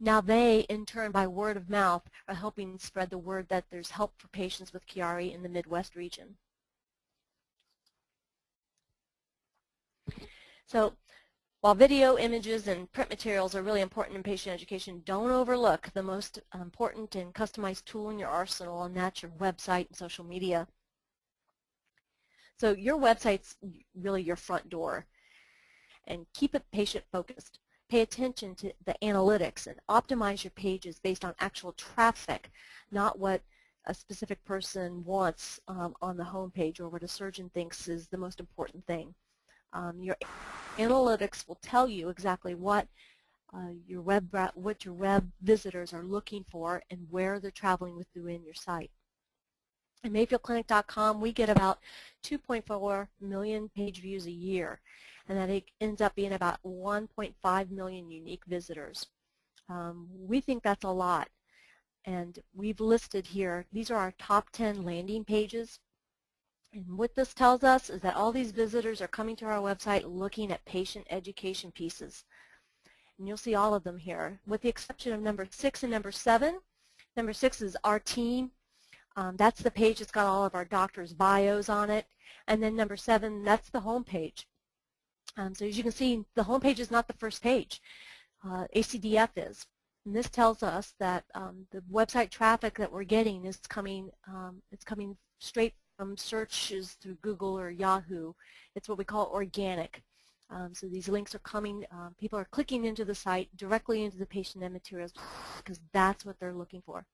[SPEAKER 2] now they, in turn, by word of mouth, are helping spread the word that there's help for patients with Chiari in the Midwest region. So while video, images, and print materials are really important in patient education, don't overlook the most important and customized tool in your arsenal, and that's your website and social media. So your website's really your front door, and keep it patient-focused. Pay attention to the analytics and optimize your pages based on actual traffic, not what a specific person wants on the home page or what a surgeon thinks is the most important thing. Your analytics will tell you exactly what your web visitors are looking for and where they're traveling within your site. At MayfieldClinic.com, we get about 2.4 million page views a year, and that it ends up being about 1.5 million unique visitors. We think that's a lot, and we've listed here, these are our top 10 landing pages. And what this tells us is that all these visitors are coming to our website looking at patient education pieces. And you'll see all of them here, with the exception of number 6 and number 7. Number 6 is our team. That's the page that's got all of our doctors' bios on it. And then number 7, that's the home page. So as you can see, the home page is not the first page. ACDF is. And this tells us that the website traffic that we're getting is coming, it's coming straight from searches through Google or Yahoo. It's what we call organic. So these links are coming, people are clicking into the site directly into the patient and materials because that's what they're looking for.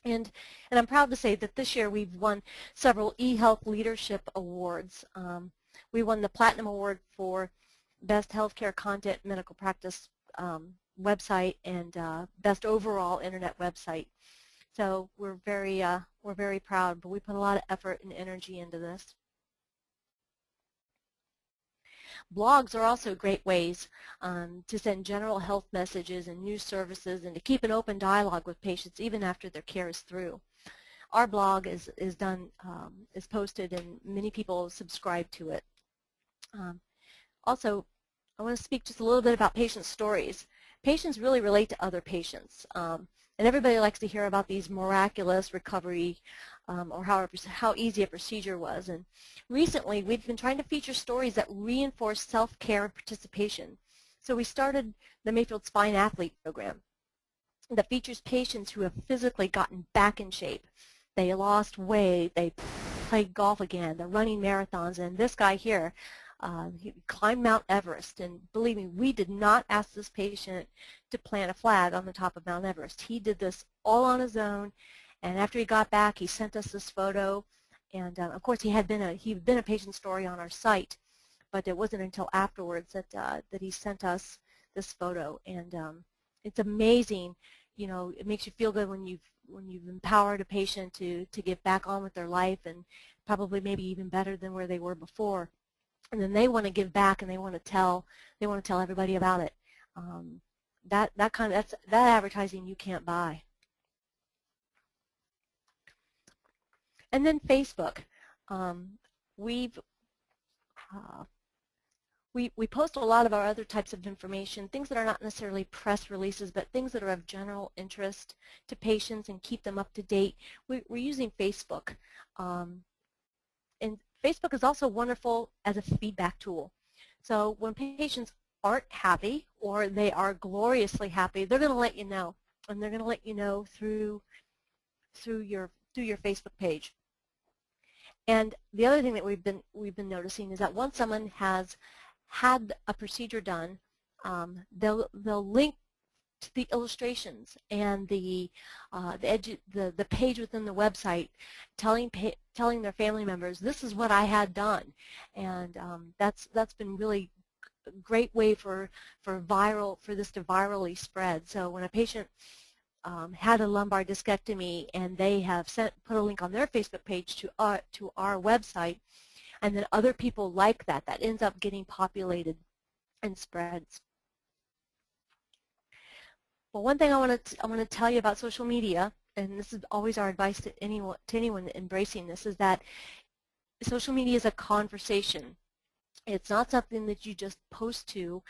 [SPEAKER 2] And I'm proud to say that this year we've won several eHealth Leadership Awards. We won the Platinum Award for Best Healthcare Content Medical Practice website and Best Overall Internet Website. So we're very proud, but we put a lot of effort and energy into this. Blogs are also great ways to send general health messages and news services and to keep an open dialogue with patients even after their care is through. Our blog is posted and many people subscribe to it. Also, I want to speak just a little bit about patient stories. Patients really relate to other patients, and everybody likes to hear about these miraculous recovery or how easy a procedure was. And recently, we've been trying to feature stories that reinforce self-care and participation. So we started the Mayfield Spine Athlete Program that features patients who have physically gotten back in shape. They lost weight, they played golf again, they're running marathons, and this guy here, he climbed Mount Everest, and believe me, we did not ask this patient to plant a flag on the top of Mount Everest. He did this all on his own, and after he got back, he sent us this photo, and of course he'd been a patient story on our site, but it wasn't until afterwards that he sent us this photo, and it's amazing. You know, it makes you feel good when you've empowered a patient to get back on with their life, and probably maybe even better than where they were before. And then they want to give back, and they want to tell everybody about it. That advertising you can't buy. And then Facebook. We post a lot of our other types of information, things that are not necessarily press releases, but things that are of general interest to patients and keep them up to date. We're using Facebook. And Facebook is also wonderful as a feedback tool. So when patients aren't happy or they are gloriously happy, they're going to let you know. And they're going to let you know through your Facebook page. And the other thing that we've been noticing is that once someone has had a procedure done, they'll link to the illustrations and the page within the website, telling their family members, this is what I had done, and that's been really a great way for this to virally spread. So when a patient had a lumbar discectomy and they have put a link on their Facebook page to our website, and then other people like that ends up getting populated and spreads. Well, one thing I want to tell you about social media, and this is always our advice to anyone embracing this, is that social media is a conversation. It's not something that you just post to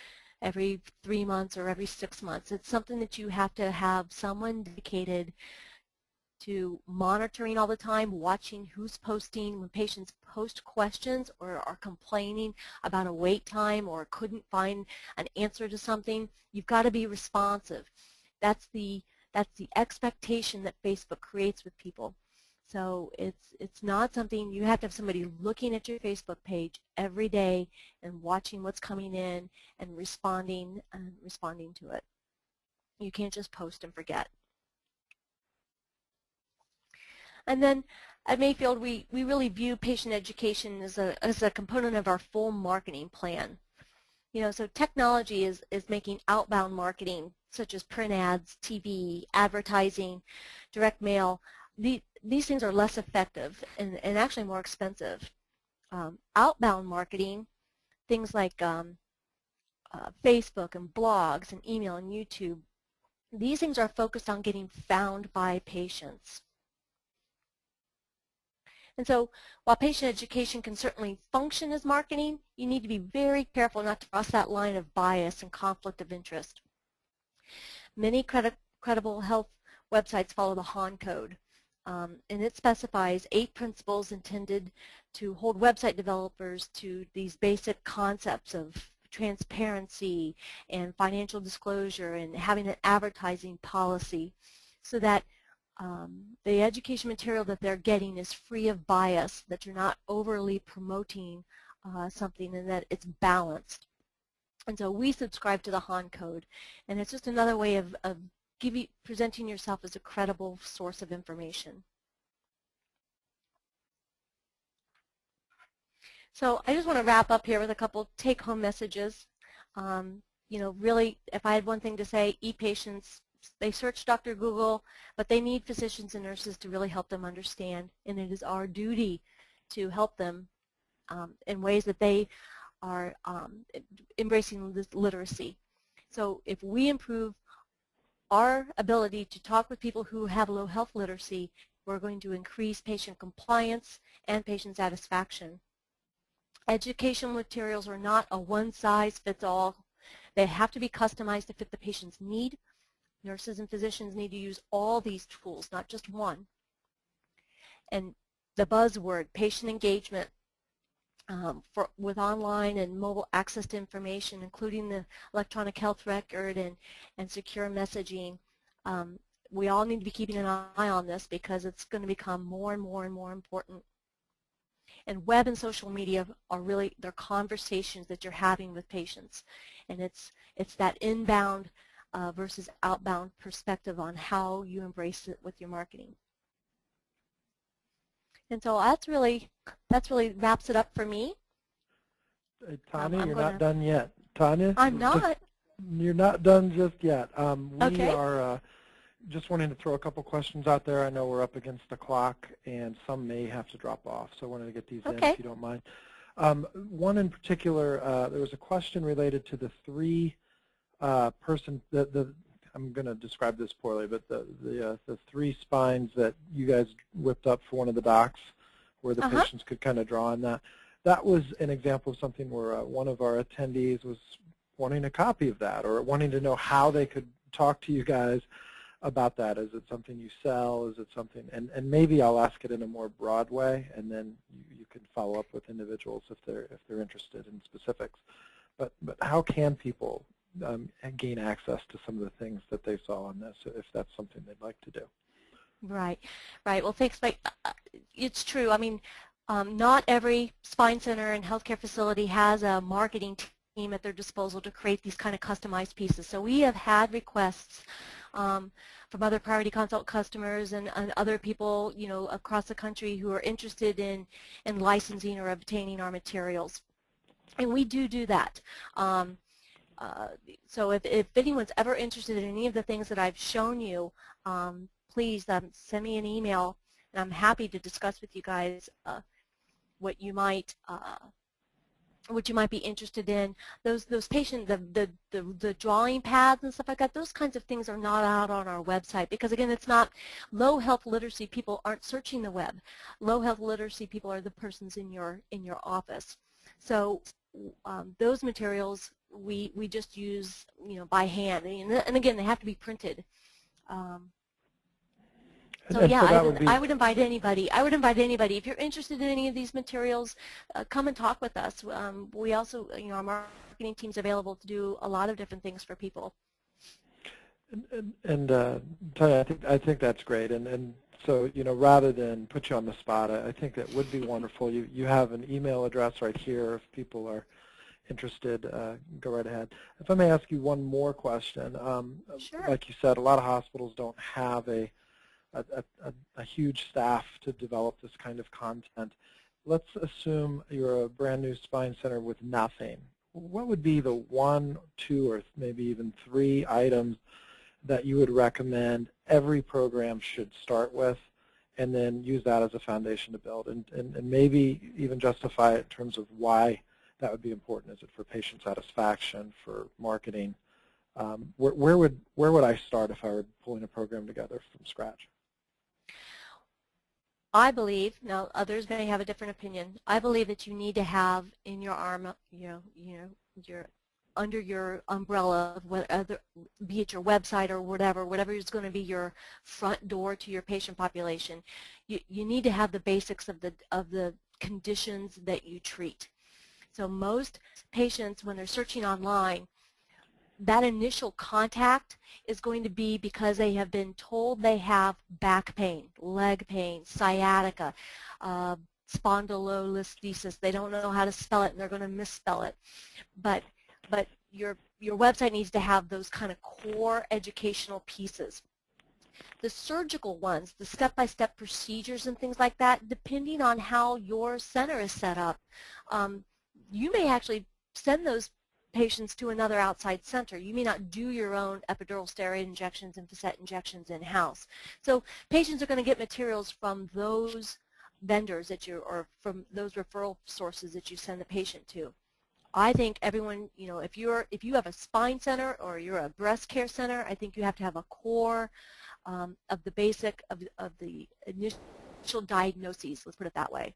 [SPEAKER 2] every 3 months or every 6 months. It's something that you have to have someone dedicated to monitoring all the time, watching who's posting. When patients post questions or are complaining about a wait time or couldn't find an answer to something, you've got to be responsive. That's the expectation that Facebook creates with people. So it's not something, you have to have somebody looking at your Facebook page every day and watching what's coming in and responding to it. You can't just post and forget. And then at Mayfield, we really view patient education as a component of our full marketing plan. You know, so technology is making outbound marketing, such as print ads, TV, advertising, direct mail. These things are less effective and actually more expensive. Outbound marketing, things like Facebook and blogs and email and YouTube, these things are focused on getting found by patients. And so while patient education can certainly function as marketing, you need to be very careful not to cross that line of bias and conflict of interest. Many credible health websites follow the HAN code, and it specifies 8 principles intended to hold website developers to these basic concepts of transparency and financial disclosure and having an advertising policy, so that the education material that they're getting is free of bias, that you're not overly promoting something, and that it's balanced. And so we subscribe to the HAN code, and it's just another way of presenting yourself as a credible source of information. So I just want to wrap up here with a couple take-home messages. You know, really, if I had one thing to say, e-patients, they search Dr. Google, but they need physicians and nurses to really help them understand, and it is our duty to help them in ways that they embracing this literacy. So if we improve our ability to talk with people who have low health literacy, we're going to increase patient compliance and patient satisfaction. Educational materials are not a one-size-fits-all. They have to be customized to fit the patient's need. Nurses and physicians need to use all these tools, not just one. And the buzzword, patient engagement, with online and mobile access to information, including the electronic health record and secure messaging. We all need to be keeping an eye on this because it's going to become more and more and more important. And web and social media are really, they're conversations that you're having with patients. And it's that inbound versus outbound perspective on how you embrace it with your marketing. And so that's really wraps it up for me.
[SPEAKER 1] Hey, Tanya, you're not done yet. Tanya?
[SPEAKER 2] I'm not.
[SPEAKER 1] You're not done just yet. We
[SPEAKER 2] Okay.
[SPEAKER 1] are just wanting to throw a couple questions out there. I know we're up against the clock, and some may have to drop off, so I wanted to get these in if you don't mind. One in particular, there was a question related to the I'm going to describe this poorly, but the 3 spines that you guys whipped up for one of the docs where the patients could kind of draw on that. That was an example of something where one of our attendees was wanting a copy of that or wanting to know how they could talk to you guys about that. Is it something you sell? Is it something, and maybe I'll ask it in a more broad way, and then you can follow up with individuals if they're interested in specifics. But how can people gain access to some of the things that they saw on this, if that's something they'd like to do?
[SPEAKER 2] Right. Well, thanks, Mike. It's true. I mean, not every spine center and healthcare facility has a marketing team at their disposal to create these kind of customized pieces. So we have had requests from other Priority Consult customers and other people, across the country who are interested in licensing or obtaining our materials. And we do that. So if anyone's ever interested in any of the things that I've shown you, please send me an email, and I'm happy to discuss with you guys what you might be interested in. Those patient the drawing pads and stuff like that. Those kinds of things are not out on our website because, again, it's not low health literacy people aren't searching the web. Low health literacy people are the persons in your office. So those materials we just use by hand, and again they have to be printed. So yeah, I would invite anybody. If you're interested in any of these materials, come and talk with us. We also, our marketing team's available to do a lot of different things for people.
[SPEAKER 1] And Tanya, I think that's great. And so rather than put you on the spot, I think that would be wonderful. You have an email address right here. If people are interested, go right ahead. If I may ask you one more question.
[SPEAKER 2] Sure.
[SPEAKER 1] Like you said, a lot of hospitals don't have a huge staff to develop this kind of content. Let's assume you're a brand new spine center with nothing. What would be the 1, 2, or maybe even 3 items that you would recommend every program should start with, and then use that as a foundation to build, and maybe even justify it in terms of why that would be important? Is it for patient satisfaction, for marketing? Where would I start if I were pulling a program together from scratch?
[SPEAKER 2] I believe, now others may have a different opinion, I believe that you need to have in your arm, under your umbrella, be it your website or whatever is going to be your front door to your patient population. You need to have the basics of the conditions that you treat. So most patients, when they're searching online, that initial contact is going to be because they have been told they have back pain, leg pain, sciatica, spondylolisthesis. They don't know how to spell it, and they're going to misspell it. But your website needs to have those kind of core educational pieces. The surgical ones, the step-by-step procedures and things like that, depending on how your center is set up, you may actually send those patients to another outside center. You may not do your own epidural steroid injections and facet injections in-house. So patients are going to get materials from those vendors or from those referral sources that you send the patient to. I think everyone, if you have a spine center or you're a breast care center, I think you have to have a core of the basic of the initial diagnoses. Let's put it that way,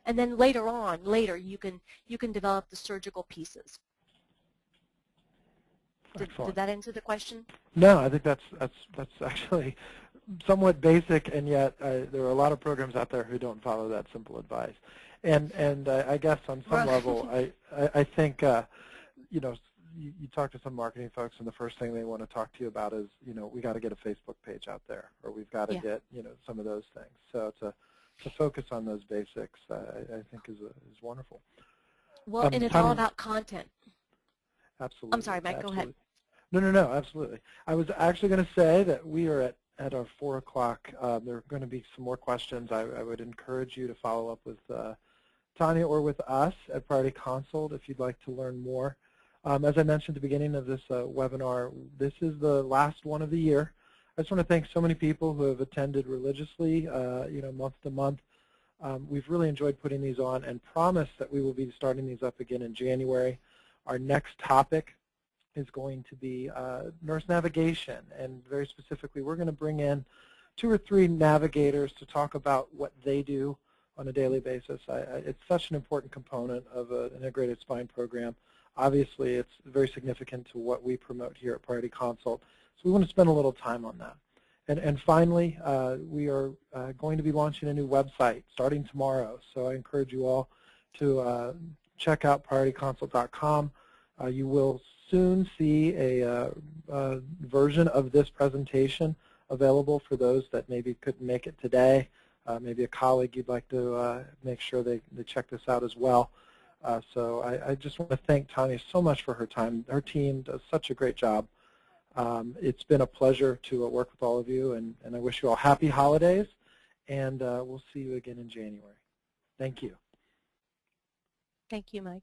[SPEAKER 2] and then later you can develop the surgical pieces. Did that answer the question?
[SPEAKER 1] No, I think that's actually somewhat basic, and yet there are a lot of programs out there who don't follow that simple advice. And I guess on some level, I think you talk to some marketing folks, and the first thing they want to talk to you about is we got to get a Facebook page out there, or we've got to get some of those things. So to focus on those basics, I think is wonderful.
[SPEAKER 2] Well, and it's all about content.
[SPEAKER 1] Absolutely.
[SPEAKER 2] I'm sorry, Mike.
[SPEAKER 1] Absolutely.
[SPEAKER 2] Go ahead.
[SPEAKER 1] No, absolutely. I was actually going to say that we are at our 4 o'clock. There are going to be some more questions. I would encourage you to follow up with Tanya or with us at Priority Consult if you'd like to learn more. As I mentioned at the beginning of this webinar, this is the last one of the year. I just want to thank so many people who have attended religiously, month to month. We've really enjoyed putting these on and promise that we will be starting these up again in January. Our next topic is going to be nurse navigation, and very specifically we're going to bring in 2 or 3 navigators to talk about what they do on a daily basis. It's such an important component of an integrated spine program. Obviously it's very significant to what we promote here at Priority Consult, so we want to spend a little time on that. And finally, we are going to be launching a new website starting tomorrow, so I encourage you all to check out priorityconsult.com. You will soon see a version of this presentation available for those that maybe couldn't make it today. Maybe a colleague you'd like to make sure they check this out as well. So I just want to thank Tanya so much for her time. Her team does such a great job. It's been a pleasure to work with all of you, and I wish you all happy holidays, and we'll see you again in January. Thank you.
[SPEAKER 2] Thank you, Mike.